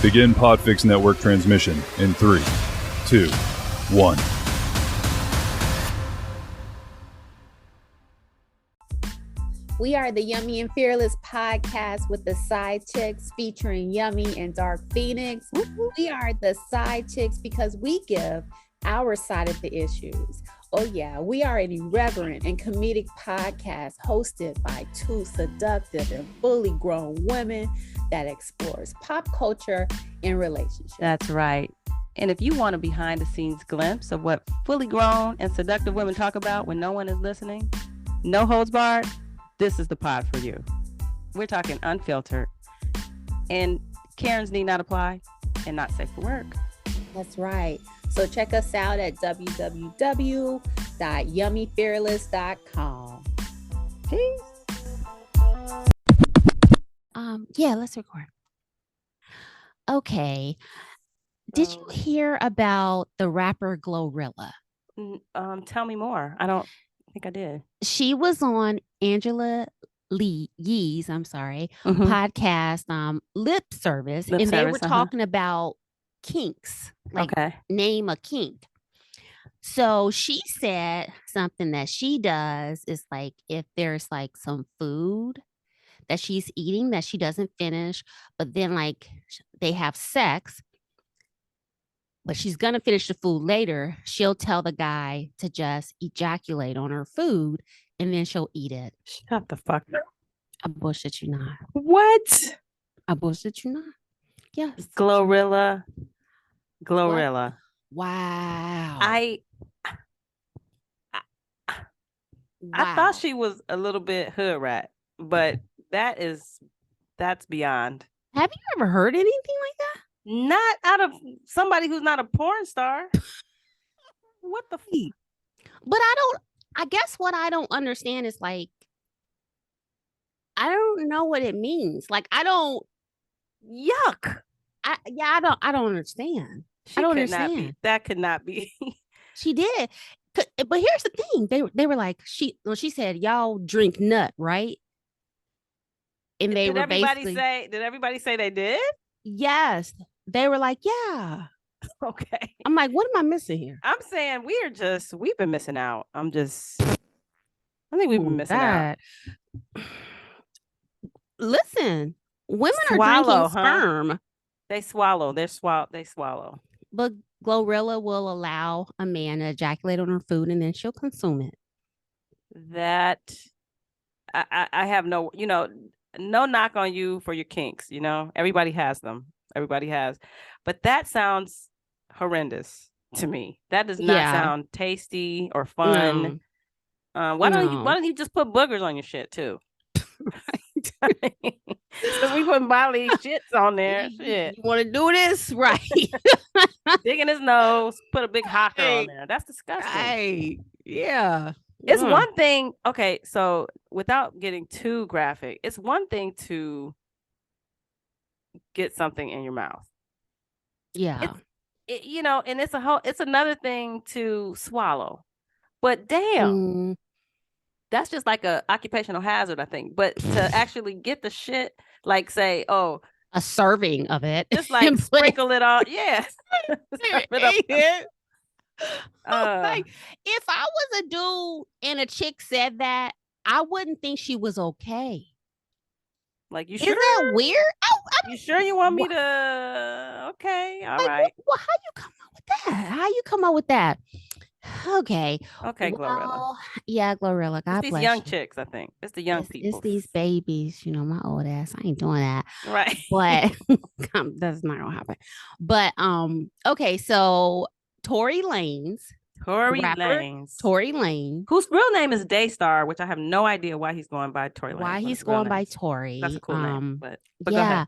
Begin Podfix Network transmission in 3, 2, 1. We are the Yummy and Fearless podcast with the Sidechicks featuring Yummy and Dark Phoenix. We are the Sidechicks because we give our side of the issues. Oh yeah, we are an irreverent and comedic podcast hosted by two seductive and fully grown women that explores pop culture and relationships. That's right. And if you want a behind the scenes glimpse of what fully grown and seductive women talk about when no one is listening, no holds barred, this is the pod for you. We're talking unfiltered, and Karens need not apply and not safe for work. That's right. So check us out at www.yummyfearless.com. Peace. Yeah, let's record. Okay. Did you hear about the rapper Glorilla? Tell me more. I don't think I did. She was on Angela Yee's podcast, Lip Service, and they were talking about kinks, like name a kink. So she said something that she does is like if there's like some food that she's eating that she doesn't finish, but then like they have sex, but she's going to finish the food later, she'll tell the guy to just ejaculate on her food and then she'll eat it. Shut the fuck up. I bullshit you not. What? I bullshit you not. Yes. Glorilla. Wow. I thought she was a little bit hood rat, but that's beyond. Have you ever heard anything like that? Not out of somebody who's not a porn star. What the fuck? But I guess what I don't understand is like, I don't know what it means. Like, yuck. I don't understand. I don't understand. That could not be. She did. But here's the thing. They were like, she said, y'all drink nut, right? And they were basically. Did everybody say they did? Yes. They were like, yeah. Okay. I'm like, what am I missing here? I'm saying we've been missing out. I think we've been missing out. Listen, women are drinking sperm. They swallow. They swallow. But Glorilla will allow a man to ejaculate on her food and then she'll consume it. That I have no knock on you for your kinks. Everybody has them. Everybody has. But that sounds horrendous to me. That does not sound tasty or fun. Why don't you just put boogers on your shit too? Right. Because we put bodily shits on there. Shit. You want to do this? Right. Digging his nose, put a big hocker on there. That's disgusting. Right. Yeah. It's one thing. Okay, so without getting too graphic, it's one thing to get something in your mouth. Yeah. And it's another thing to swallow. But damn. That's just like a occupational hazard, I think. But to actually get the shit, like say, a serving of it, just like sprinkle it on, yeah. Like if I was a dude and a chick said that, I wouldn't think she was okay. Like you sure? Is that weird? You sure you want me to? Okay, all right. Well, how you come up with that? How you come up with that? Okay, Glorilla. Yeah, Glorilla. God bless these young you. Chicks, I think. It's the young people. It's these babies. My old ass. I ain't doing that. Right. But that's not gonna happen. But okay. So Tori Lanez. Tori Lanez. Whose real name is Daystar, which I have no idea why he's going by Tori Lanez. Why he's going by Tori. That's a cool name. But yeah. Go ahead.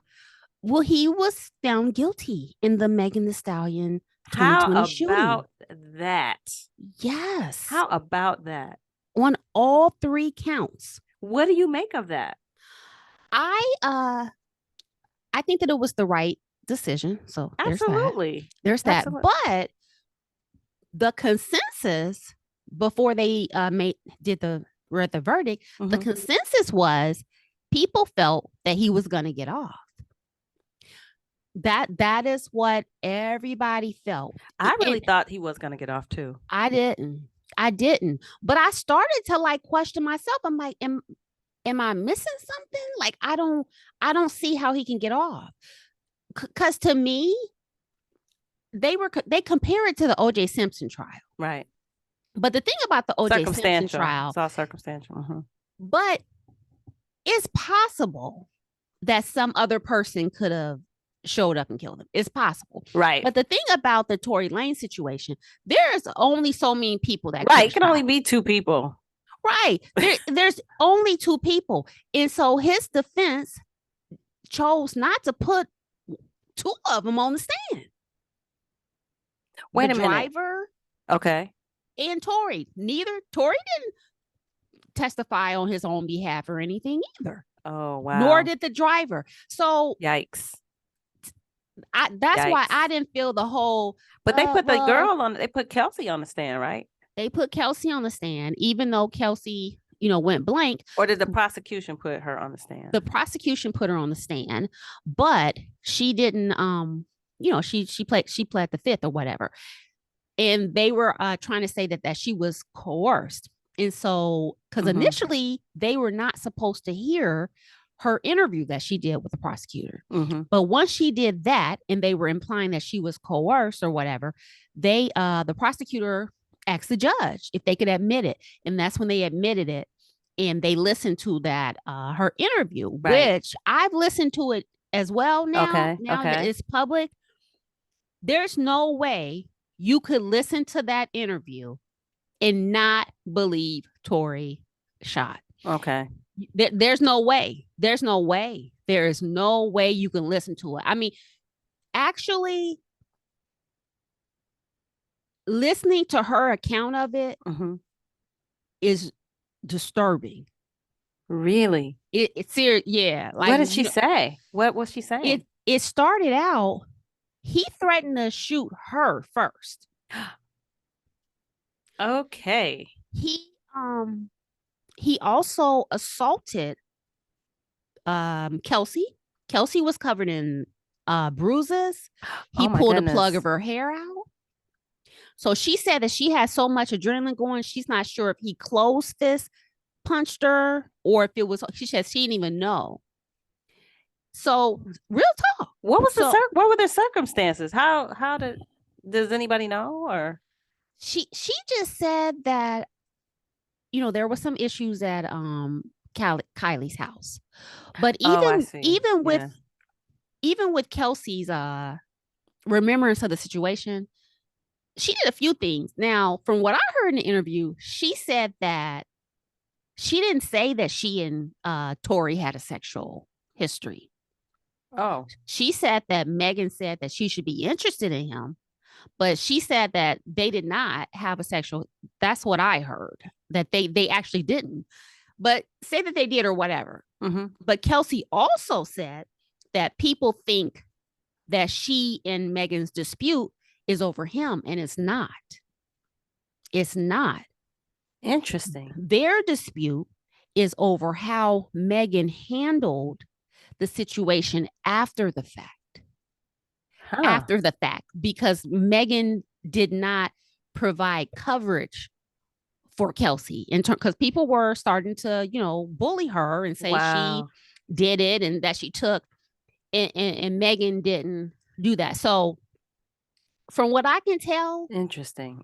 Well, he was found guilty in the Megan Thee Stallion 2020 shooting. How about that? Yes. How about that? On all 3 counts. What do you make of that? I think that it was the right decision. So absolutely, there's that. But the consensus before they read the verdict, the consensus was people felt that he was going to get off. That is what everybody felt. I really thought he was gonna get off too. I didn't. But I started to like question myself. I'm like, am I missing something? Like, I don't see how he can get off. Because to me, they compare it to the O.J. Simpson trial. Right. But the thing about the O.J. Simpson trial, it's all circumstantial. Mm-hmm. But it's possible that some other person could have showed up and killed him. It's possible. Right. But the thing about the Tori Lanez situation, there's only so many people that it can only be 2 people. Right. There's only 2 people. And so his defense chose not to put 2 of them on the stand. Wait the a minute. Driver. Okay. And Tori. Tori didn't testify on his own behalf or anything either. Oh, wow. Nor did the driver. So yikes. That's why I didn't feel the whole. But they put the girl on. They put Kelsey on the stand, right? They put Kelsey on the stand, even though Kelsey, went blank. Or did the prosecution put her on the stand? The prosecution put her on the stand, but she didn't. She pled the fifth or whatever, and they were trying to say that she was coerced, and so because initially they were not supposed to hear her interview that she did with the prosecutor. But once she did that, and they were implying that she was coerced or whatever, the prosecutor asked the judge if they could admit it. And that's when they admitted it. And they listened to that, her interview, which I've listened to it as well now. Now that it's public. There's no way you could listen to that interview and not believe Tori shot. Okay. There's no way. There is no way you can listen to it. I mean, actually, listening to her account of it is disturbing. Really? It's serious. Yeah. Like, what did she say? What was she saying? It started out, he threatened to shoot her first. Okay. He also assaulted Kelsey. Kelsey was covered in bruises. He pulled a plug of her hair out. So she said that she had so much adrenaline going, she's not sure if he closed fist punched her or if it was, she said she didn't even know. So real talk. What were the circumstances? Does anybody know? Or she just said that there was some issues at Kylie's house, but even with Kelsey's remembrance of the situation, she did a few things. Now, from what I heard in the interview, she said that she didn't say that she and Tori had a sexual history. Oh, she said that Megan said that she should be interested in him, but she said that they did not have a sexual. That's what I heard, that they actually didn't, but say that they did or whatever. But Kelsey also said that people think that she and Megan's dispute is over him, and it's not. It's not. Interesting. Their dispute is over how Megan handled the situation after the fact. After the fact, because Megan did not provide coverage for Kelsey because people were starting to, bully her and say she did it and that she took, and Megan didn't do that. So from what I can tell, interesting.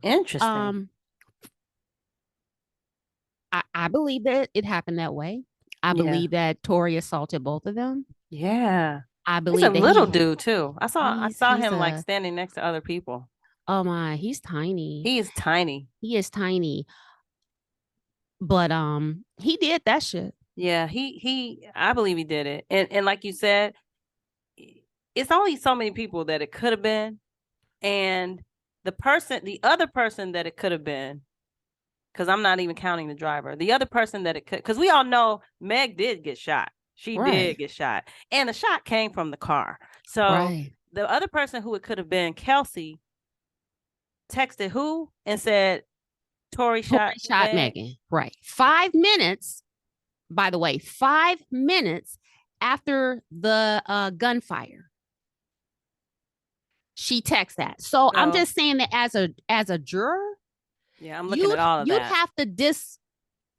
I believe that it happened that way. I believe that Tori assaulted both of them. Yeah. I believe he's a little dude too. I saw him like standing next to other people. Oh my, he's tiny. He is tiny. But he did that shit. Yeah, I believe he did it. And like you said, it's only so many people that it could have been. And the other person that it could have been, because I'm not even counting the driver. The other person that it could, because we all know Meg did get shot. She did get shot. And the shot came from the car. So the other person who it could have been, Kelsey, texted who and said, Tori shot Megan. Right. 5 minutes, by the way, 5 minutes after the gunfire. She texts that. So I'm just saying that as a juror, yeah, I'm looking at all of that.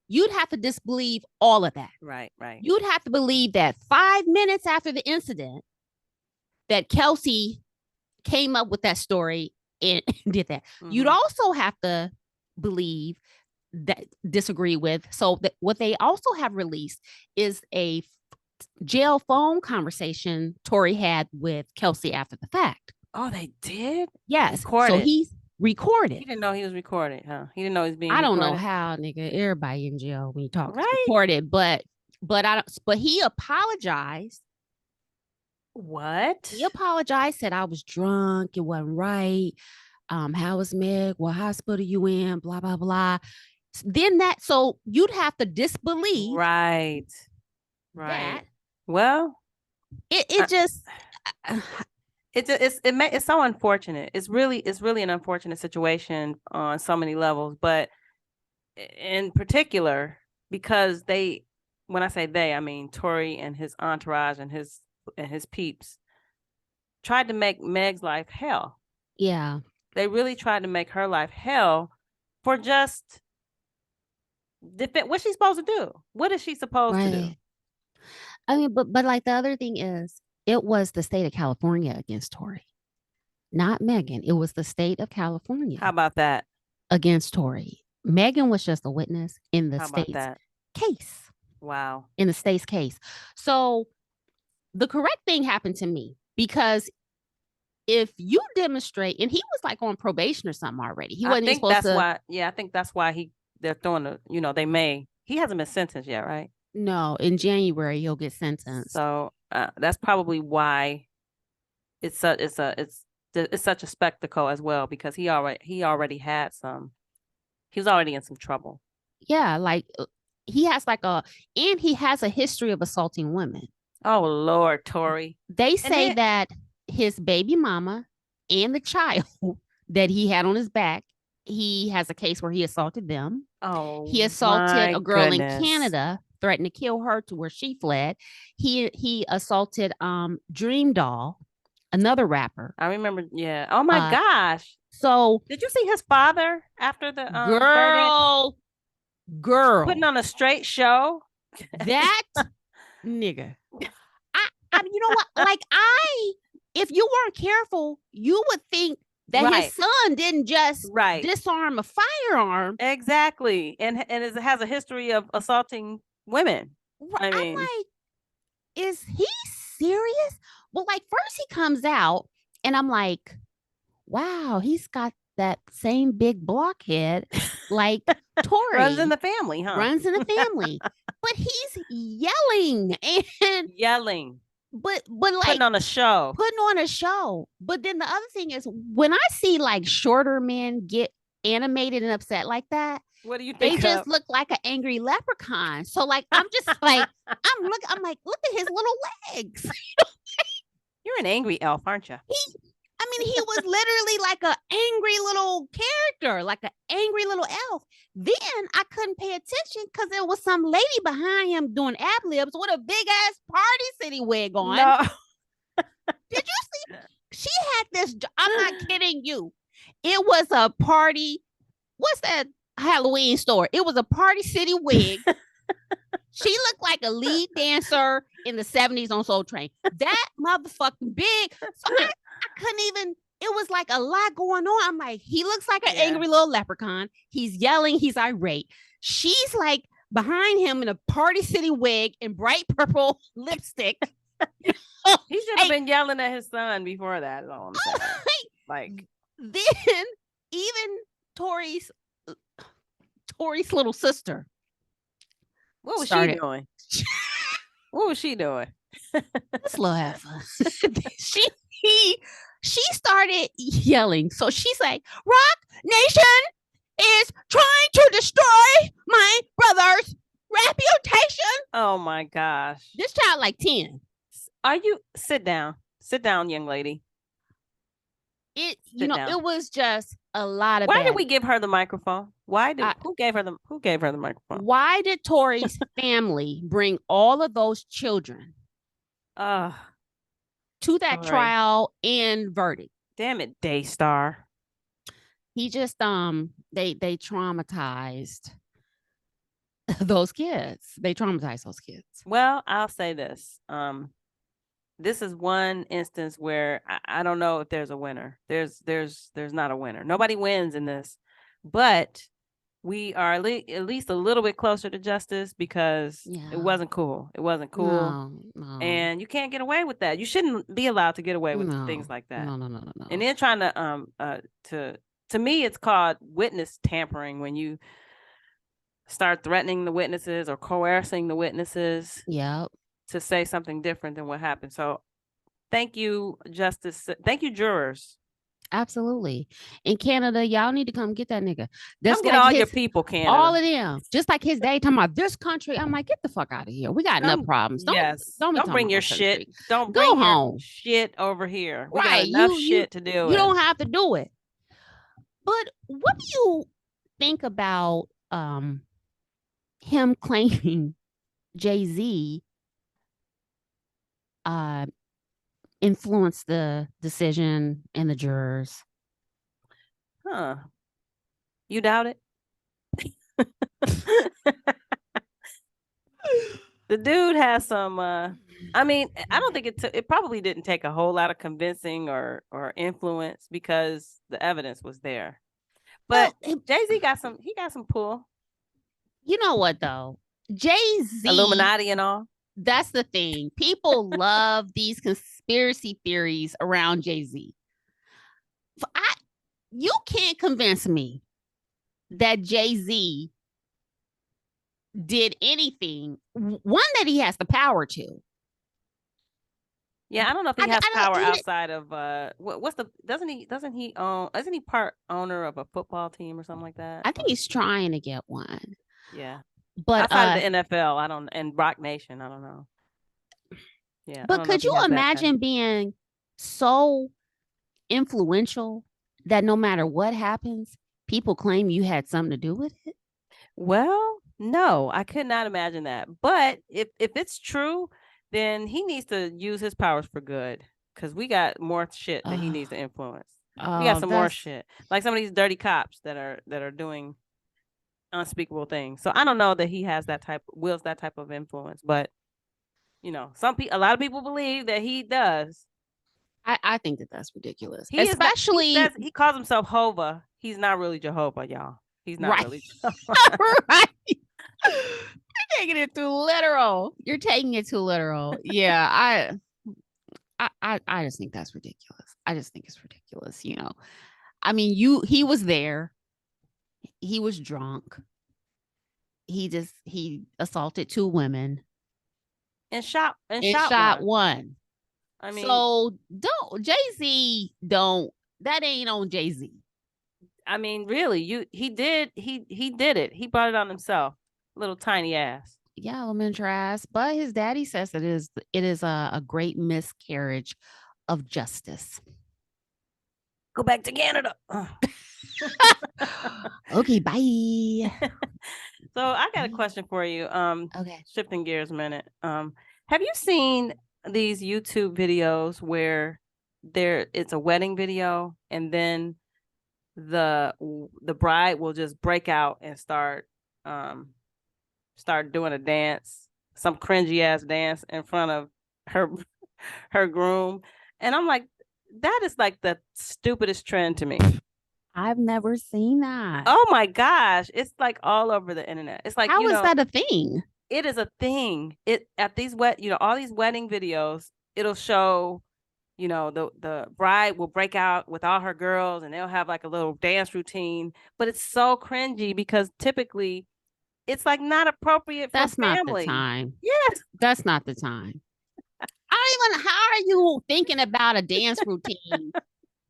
You'd have to disbelieve all of that. Right. You'd have to believe that 5 minutes after the incident, that Kelsey came up with that story and did that. You'd also have to believe that disagree with. So that what they also have released is a jail phone conversation Tori had with Kelsey after the fact. Oh, they did? Yes. So he's recorded. He didn't know he was recorded, huh? He didn't know he was being I don't recorded. know how, nigga. Everybody in jail when you talk right? Recorded, but he apologized. What? He apologized, said I was drunk, it wasn't right. How was Meg? What hospital you in? Blah blah blah. Then so you'd have to disbelieve. Right. That. Well, it's so unfortunate. It's really an unfortunate situation on so many levels, but in particular because when I say they, I mean Tori and his entourage and his peeps tried to make Meg's life hell. Yeah. They really tried to make her life hell for just what's she supposed to do? What is she supposed to do? I mean, but like the other thing is, it was the state of California against Tori, not Megan. It was the state of California. How about that? Against Tori. Megan was just a witness in the state's case. Wow. In the state's case. So the correct thing happened to me because if you demonstrate, and he was like on probation or something already. He wasn't supposed to. I think that's why they're throwing he hasn't been sentenced yet, right? No, in January he'll get sentenced. So that's probably why it's such a spectacle as well, because he already had he was already in some trouble. Yeah, like he has he has a history of assaulting women. Oh Lord, Tori. They say that his baby mama and the child that he had on his back, he has a case where he assaulted them. Oh, he assaulted a girl in Canada, threatened to kill her to where she fled. He assaulted Dream Doll, another rapper. I remember. Yeah. Oh my gosh. So did you see his father after the girl putting on a straight show? That nigga. I you know what? Like if you weren't careful, you would think that his son didn't just disarm a firearm. Exactly. And it has a history of assaulting women. I mean, I'm like, is he serious? Well, like first he comes out and I'm like, wow, he's got that same big blockhead like Tori. Runs in the family, huh? Runs in the family. But he's yelling. But like putting on a show. But then the other thing is when I see like shorter men get animated and upset like that, what do you think? They just look like an angry leprechaun. So like I'm just like I'm like, look at his little legs. You're an angry elf, aren't you? He was literally like an angry little character, like an angry little elf. Then I couldn't pay attention because there was some lady behind him doing ad libs with a big ass Party City wig on. No. Did you see? She had this. I'm not kidding you. It was a party. What's that Halloween store? It was a Party City wig. She looked like a lead dancer in the 70s on Soul Train. That motherfucking big. So I couldn't even, it was like a lot going on. I'm like, he looks like an angry little leprechaun. He's yelling. He's irate. She's like behind him in a Party City wig and bright purple lipstick. He should have been yelling at his son before that. Is all I'm saying. Like, then even Tori's little sister. What was she doing? What was she doing? This little heifer. She started yelling. So she's like, Roc-Nation is trying to destroy my brother's reputation. Oh my gosh. This child like 10. Sit down, young lady. It was just a lot of Why did we give her the microphone? Who gave her the microphone? Why did Tori's family bring all of those children to that trial and verdict? Damn it, Daystar. He just they traumatized those kids. They traumatized those kids. Well, I'll say this. This is one instance where I don't know if there's a winner. There's not a winner. Nobody wins in this, but we are at least a little bit closer to justice because it wasn't cool. It wasn't cool. No. And you can't get away with that. You shouldn't be allowed to get away with things like that. No. And then trying to me, it's called witness tampering when you start threatening the witnesses or coercing the witnesses. Yep. To say something different than what happened. So thank you, justice. Thank you, jurors. Absolutely. In Canada, y'all need to come get that nigga. That's come get all your people, Canada. All of them. Just like his day talking about this country. I'm like, get the fuck out of here. We got enough problems. Don't bring your shit. Don't go home. Your shit over here. We right. got enough shit to do. You don't have to do it. But what do you think about him claiming Jay-Z influenced the decision and the jurors? Huh. You doubt it? The dude has some I mean, I don't think it probably didn't take a whole lot of convincing or influence because the evidence was there. But Jay-Z got some pull. You know what though? Jay-Z Illuminati and all. That's the thing. People love these conspiracy theories around Jay-Z. You can't convince me that Jay-Z did anything. One, that he has the power to. Yeah, I don't know if he has power outside of isn't he part owner of a football team or something like that? I think he's trying to get one. Yeah. But outside of the NFL, and Roc-Nation, I don't know. Yeah. But could you imagine being so influential that no matter what happens, people claim you had something to do with it? Well, no, I could not imagine that. But if it's true, then he needs to use his powers for good because we got more shit that he needs to influence. We got some more shit, like some of these dirty cops that are doing unspeakable things. So I don't know that he has that type of influence, but a lot of people believe that he does. I think that's ridiculous. He calls himself Hova. He's not really Jehovah, y'all. He's not really Jehovah. Right. You're taking it too literal. Yeah, I just think that's ridiculous. I just think it's ridiculous. I mean, he was there. He was drunk. He assaulted 2 women and shot one. I mean, so Jay-Z that ain't on Jay-Z. I mean, really, he did it. He brought it on himself. Little tiny ass. Yeah, elementary ass. But his daddy says it is a great miscarriage of justice. Go back to Canada. Okay, bye. So I got a question for you. Okay. Shifting gears a minute. Have you seen these YouTube videos where it's a wedding video and then the bride will just break out and start doing a dance, some cringy ass dance in front of her groom, and I'm like, that is like the stupidest trend to me. I've never seen that. Oh my gosh, it's like all over the internet. It's like, how is that a thing? It is a thing. At these all these wedding videos, it'll show, the bride will break out with all her girls and they'll have like a little dance routine, but it's so cringy because typically it's like not appropriate for family. That's not the time. Yes. That's not the time. How are you thinking about a dance routine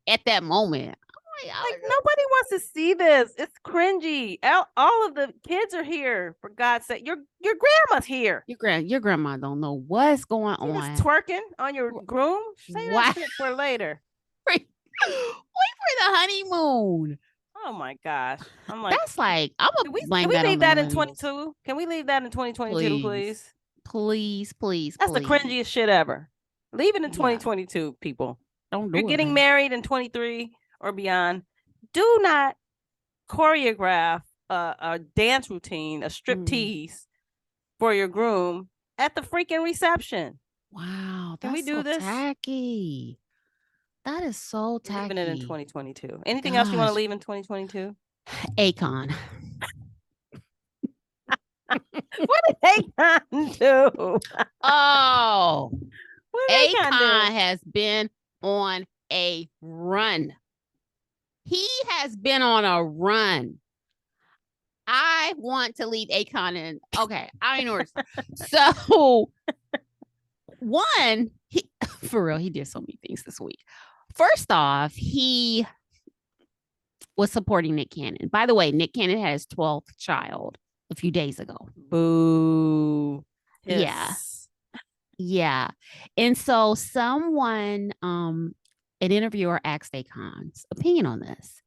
at that moment? Like nobody wants to see this. It's cringy. All of the kids are here, for God's sake. Your grandma's here. Your grandma don't know what's going on. Just twerking on your groom. Say that shit for later. Wait for the honeymoon. Oh my gosh! I'm like, that's like I'm gonna blame that. Can we leave that in 22? Can we leave that in 2022, please? Please. That's the cringiest shit ever. Leave it in 2022, people. Don't do You're getting married in 23 or beyond. Do not choreograph a dance routine, a strip tease for your groom at the freaking reception. Wow, Can we do this? Tacky. That is so tacky. Leaving it in 2022. Anything else you want to leave in 2022? Akon. What did Akon do? Oh, what did Akon has been on a run. He has been on a run. I want to leave Akon in. Okay, I ain't know. So, one, for real, he did so many things this week. First off, he was supporting Nick Cannon. By the way, Nick Cannon had his 12th child a few days ago. Boo. Yes. Yeah. And so someone, an interviewer asked Akon's opinion on this.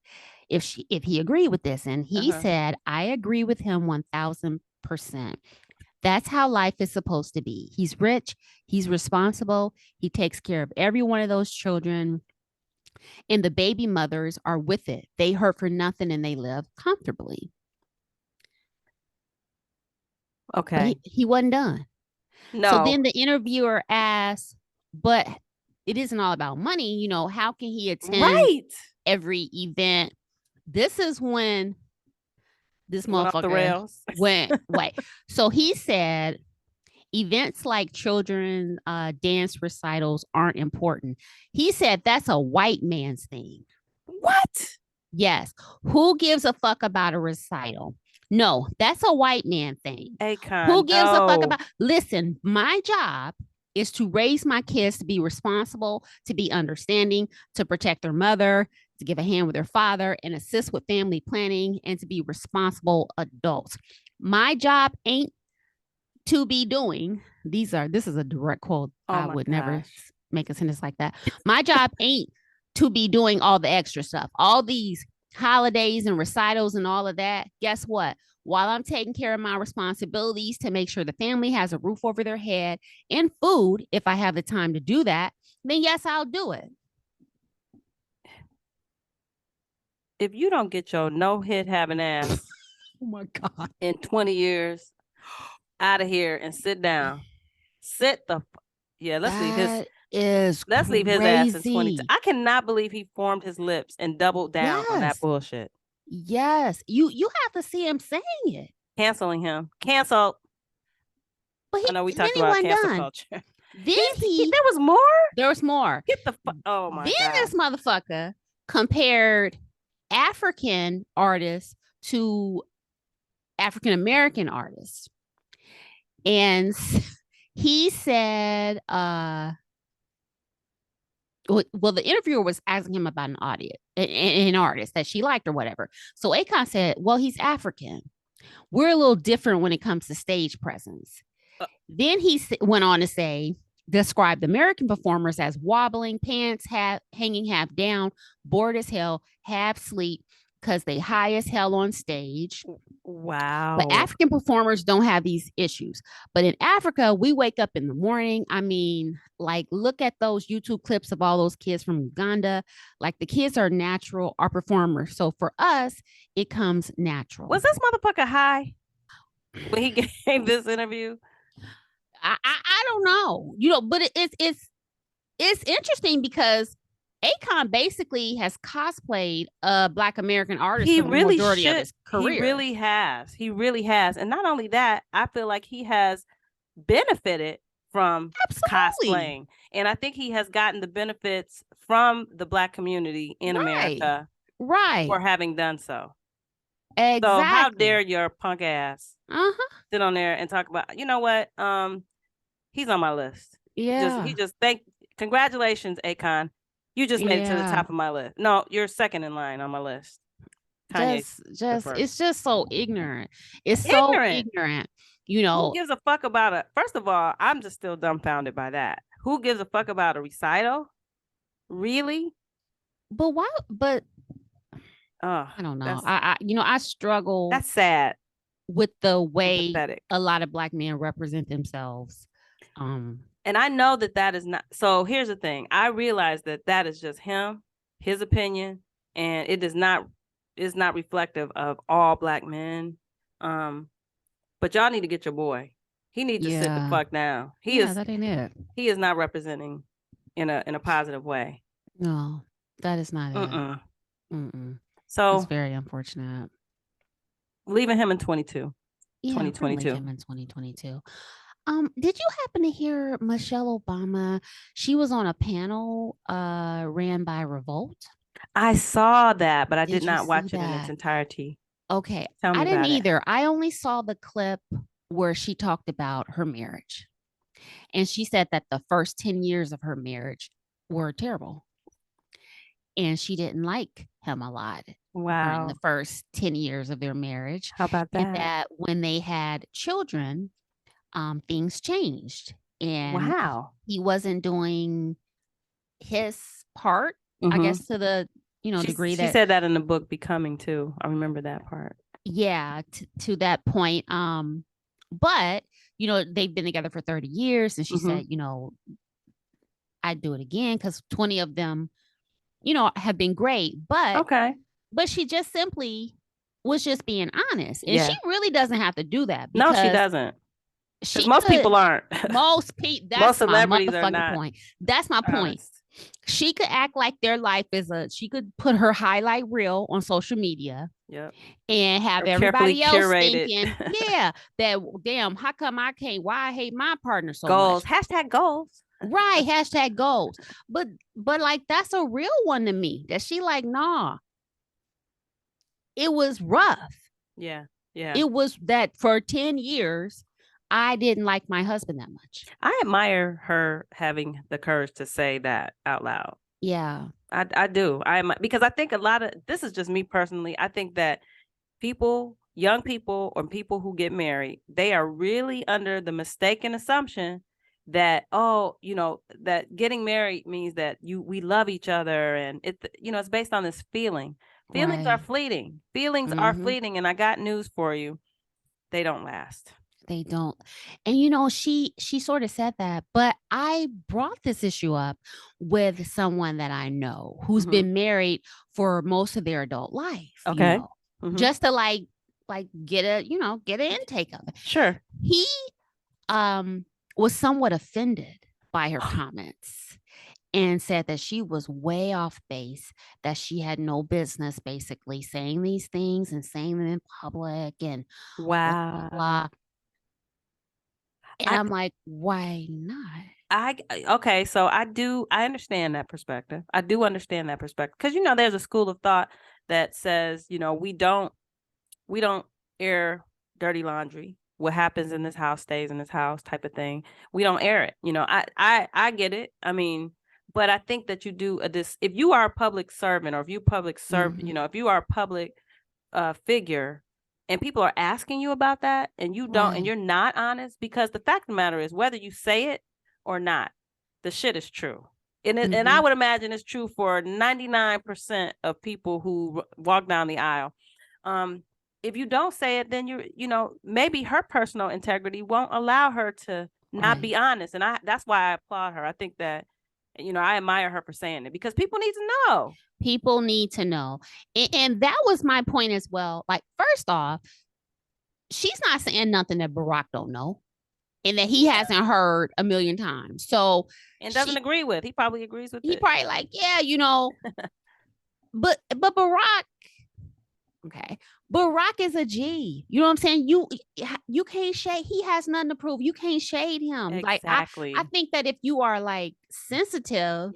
If he agreed with this, and he said, I agree with him 1000%. That's how life is supposed to be. He's rich, he's responsible, he takes care of every one of those children, and the baby mothers are with it. They hurt for nothing and they live comfortably. Okay. But he wasn't done. No. So then the interviewer asked, but it isn't all about money. You know, how can he attend every event? This is when this motherfucker off the rails. went. So he said events like children dance recitals aren't important. He said that's a white man's thing. What? Yes. Who gives a fuck about a recital? No, that's a white man thing. Akon, who gives a fuck about? Listen, my job is to raise my kids to be responsible, to be understanding, to protect their mother, to give a hand with their father, and assist with family planning, and to be responsible adults. My job ain't to be doing. This is a direct quote. I would never make a sentence like that. My job ain't to be doing all the extra stuff, all these holidays and recitals and all of that. Guess what? While I'm taking care of my responsibilities to make sure the family has a roof over their head and food, if I have the time to do that, then yes, I'll do it. If you don't get your no hit having ass oh my God, in 20 years out of here and sit down. Let's leave his ass in 22. I cannot believe he formed his lips and doubled down on that bullshit. Yes, you have to see him saying it. Canceling him. Canceled. But I know we talked about cancel culture. Then there was more? There was more. Get the fuck. Oh my God. Then this motherfucker compared African artists to African American artists. And he said, well, the interviewer was asking him about an artist that she liked or whatever. So Akon said, well, he's African. We're a little different when it comes to stage presence. Then he went on to describe the American performers as wobbling, pants hanging half down, bored as hell, half asleep, because they high as hell on stage. Wow. But African performers don't have these issues. But in Africa, we wake up in the morning. I mean, like, look at those YouTube clips of all those kids from Uganda. Like, the kids are performers. So for us, it comes natural. Was this motherfucker high when he gave this interview? I don't know. You know, but it's interesting because Akon basically has cosplayed a Black American artist for the majority of his career. He really has. He really has. And not only that, I feel like he has benefited from cosplaying. And I think he has gotten the benefits from the Black community in America for having done so. Exactly. So how dare your punk ass sit on there and talk about, you know what? He's on my list. Yeah. Congratulations, Akon. You just made it to the top of my list. No, you're second in line on my list. It's just so ignorant. It's so ignorant. You know, who gives a fuck about it? First of all, I'm just still dumbfounded by that. Who gives a fuck about a recital? Really? But why? But I don't know. I struggle. That's sad with the way a lot of Black men represent themselves. And I know that is not. So here's the thing. I realize that is just him, his opinion, and it is not reflective of all Black men. But y'all need to get your boy. He needs to sit the fuck down. That ain't it. He is not representing in a positive way. No, that is not it. So it's very unfortunate. Leaving him in 2022. Yeah, leaving him in 2022. Did you happen to hear Michelle Obama? She was on a panel ran by Revolt. I saw that, but I did not watch it in its entirety. Okay. I didn't either. I only saw the clip where she talked about her marriage. And she said that the first 10 years of her marriage were terrible. And she didn't like him a lot. Wow. During the first 10 years of their marriage. How about that? And that when they had children, things changed. And he wasn't doing his part, I guess, to the degree that she said that in the book Becoming too. I remember that part. Yeah, to that point. But they've been together for 30 years, and she said, I'd do it again because 20 of them, have been great. But but she just simply was just being honest, and she really doesn't have to do that. No, she doesn't. Most people aren't. Most people. That's most celebrities my motherfucking point. That's my point. She could act like their life is she could put her highlight reel on social media. Yep. And have everybody else thinking, that damn, how come I can't? Why I hate my partner so much? Hashtag goals. Right. Hashtag goals. But like, that's a real one to me. That she like, nah. It was rough. Yeah. Yeah. It was that for 10 years, I didn't like my husband that much. I admire her having the courage to say that out loud. Yeah. I do. Because I think a lot of, this is just me personally, I think that young people or people who get married, they are really under the mistaken assumption that, that getting married means that we love each other. And it's based on this feeling. Feelings are fleeting. Feelings are fleeting. And I got news for you. They don't last. They don't. And, she sort of said that, but I brought this issue up with someone that I know who's been married for most of their adult life. Okay. Just to like get an intake of it. Sure. He was somewhat offended by her comments and said that she was way off base, that she had no business basically saying these things and saying them in public and wow. Blah, blah. And I'm like, why not? Okay, so I understand that perspective. I do understand that perspective because there's a school of thought that says we don't air dirty laundry. What happens in this house stays in this house, type of thing. We don't air it. I get it. I mean, but I think that you do if you are a public servant or if you public serve, if you are a public figure. And people are asking you about that and you don't, and you're not honest, because the fact of the matter is whether you say it or not, the shit is true. And I would imagine it's true for 99% of people who walk down the aisle. If you don't say it, then maybe her personal integrity won't allow her to not be honest. And that's why I applaud her. I think that, I admire her for saying it because people need to know. People need to know. And that was my point as well. Like, first off, she's not saying nothing that Barack don't know and that he hasn't heard a million times. So, and doesn't agree with. He probably agrees with it. He probably like, but Barack, okay. Barack is a G. You know what I'm saying? You can't shade. He has nothing to prove. You can't shade him. Exactly. Like I think that if you are like sensitive,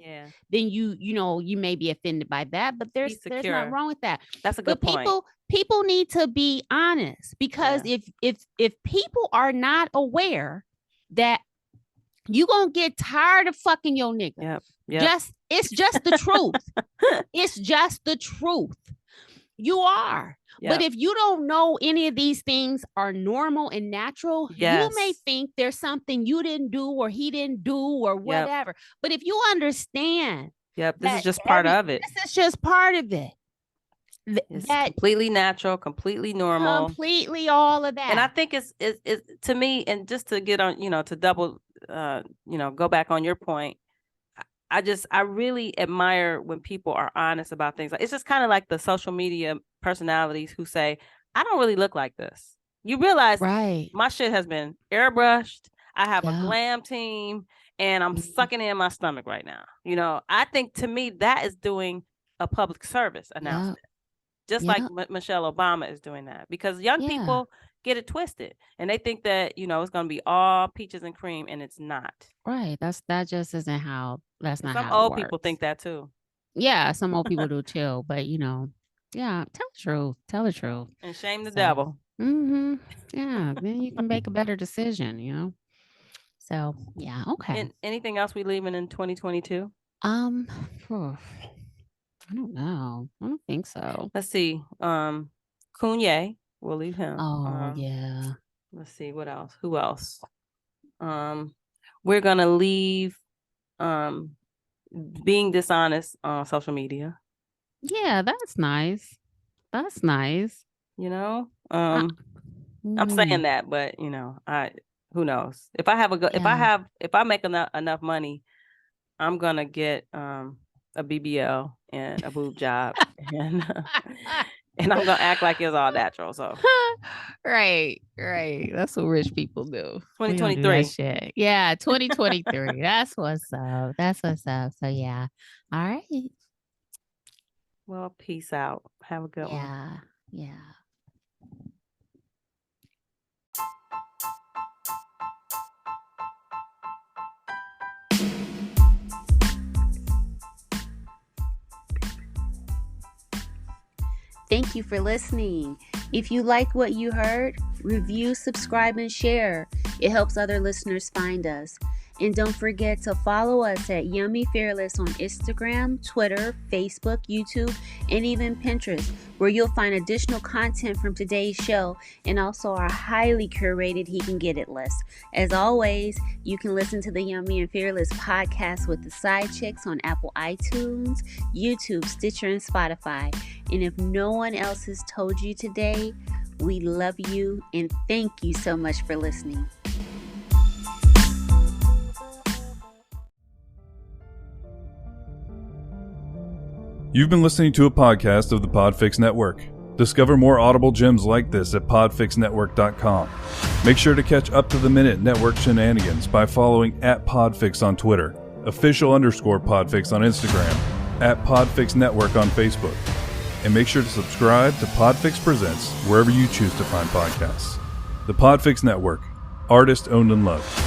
then you may be offended by that. But there's nothing wrong with that. That's a good point. People need to be honest because if people are not aware that you gonna get tired of fucking your nigga. Yep. It's just the truth. It's just the truth. You are. Yep. But if you don't know any of these things are normal and natural, you may think there's something you didn't do or he didn't do or whatever. Yep. But if you understand, this is just part of it. This is just part of it. It's completely natural, completely normal, completely all of that. And I think it's to me, and just to get on, to double go back on your point. I really admire when people are honest about things. It's just kind of like the social media personalities who say, I don't really look like this. You realize my shit has been airbrushed. I have a glam team and I'm sucking in my stomach right now. I think to me that is doing a public service announcement. Just like Michelle Obama is doing that, because young people get it twisted and they think that, it's going to be all peaches and cream, and it's not. Right. That just isn't how, that's not some how old people think that too. Yeah. Some old people do too, but tell the truth. And shame the devil. Mm-hmm. Yeah. Then you can make a better decision, So yeah. Okay. And anything else we leaving in 2022? I don't know. I don't think so. Let's see. Kanye, we'll leave him. Oh, yeah. Let's see what else. Who else? We're gonna leave being dishonest on social media. Yeah, that's nice. That's nice. I'm saying that, but who knows? If I make enough money, I'm gonna get a BBL and a boob job, and I'm gonna act like it's all natural. So, right. That's what rich people do. 2023. Shit. Yeah, 2023. That's what's up. So yeah. All right. Well, peace out. Have a good one. Yeah. Thank you for listening. If you like what you heard, review, subscribe, and share. It helps other listeners find us. And don't forget to follow us at Yummy Fearless on Instagram, Twitter, Facebook, YouTube, and even Pinterest, where you'll find additional content from today's show and also our highly curated He Can Get It list. As always, you can listen to the Yummy and Fearless podcast with the Sidechicks on Apple iTunes, YouTube, Stitcher, and Spotify. And if no one else has told you today, we love you and thank you so much for listening. You've been listening to a podcast of the Podfix Network. Discover more audible gems like this at podfixnetwork.com. Make sure to catch up-to-the-minute network shenanigans by following @Podfix on Twitter, official_Podfix on Instagram, @Podfix Network on Facebook. And make sure to subscribe to Podfix Presents wherever you choose to find podcasts. The Podfix Network, artist owned and loved.